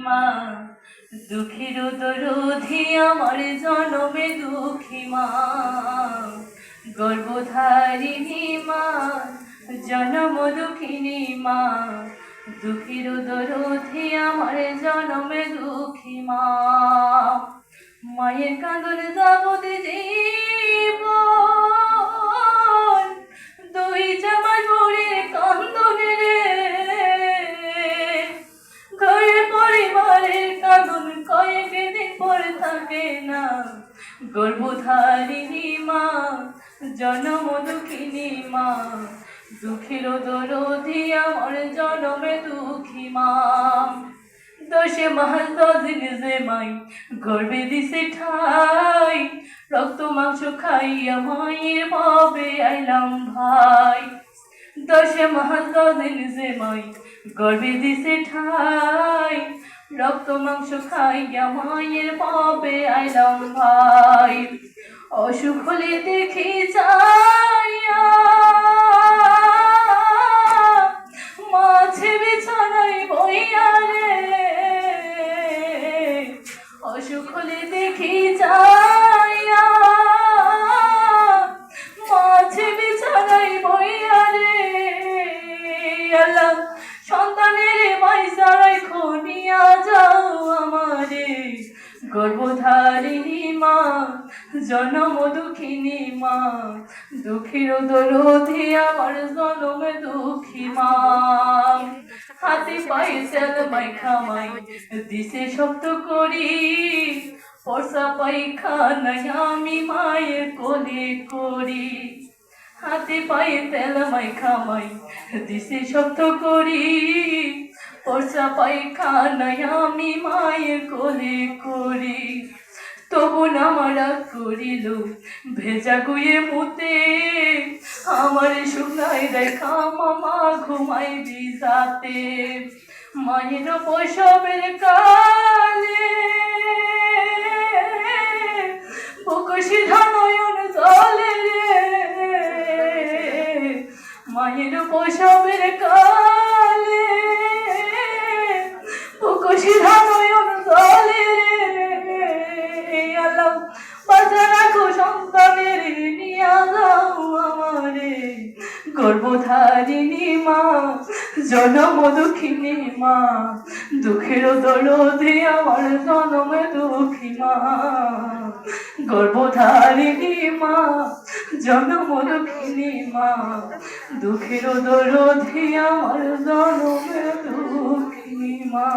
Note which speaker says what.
Speaker 1: মা দুঃখের দরধি আমার জনমে দুঃখী মা গর্ভধারিণী মা জনম দুঃখিনী মা দুঃখের দরধি আমার জনমে দুঃখী মা মায়ের কাঁদন যাবত জীবন দুই জামাই বুড়ির কান্দনে রে ঘরে পরিবারের কাঁদন কয়েক দিন পরে থাকে না গর্ভধারিণী মা জনম দুঃখিনী মা দুঃখের দরধি আমার জনমে দুঃখী মা দশে মাস 10 দিন যে মাই গর্ভে দিছে ঠাই রক্ত মাংস খাইয়া মায়ের ভাবে আইলাম ভাই দশে মাস 10 দিন যে মাই গর্ভে দিছে ঠাই রক্ত মাংস খাইয়া মায়ের ভাবে আইলাম ভাই অসুখ হলে দেখি যাইয়া মাঝে বিছানায় বইয়া রে অসুখ হলে দেখি যাইয়া মাঝে বিছানায় বইয়া রে আল্লাহ সন্তানের মাইসারাই খনিয়া যাও আমারে গর্ভধারিণী মা জনম দুঃখিনী মা দুঃখের দরধি আমার জনমে দুঃখী মা হাতে পায়ে তেল মাইখা মাই দিছে শক্ত করি পরসা পায়খানায় আমি মায়ের কোলে করি হাতে পায়ে তেল মাইখা মাই দিছে শক্ত করি পরসা পায়খানায় আমি মায়ের কোলে করি তবু নামারা করিল ভেজা গুয়ে মুতে আমার শুকনায় দেখা মামা ঘুমাই বিজাতে মায়ের প্রসবের কালে বুক সিধা নয়ন জলে রে মায়ের প্রসবের কালে বুক সিধা নয়ন জলে বাঁচা রাখো সন্তানের নিয়া যাও আমারে গর্ভধারিণী মা জনম দুঃখিনী মা দুঃখের দরধি আমার জনমে দুঃখী মা গর্ভধারিণী মা জনম দুঃখিনী মা দুঃখের দরধি আমার জনমে দুঃখী মা।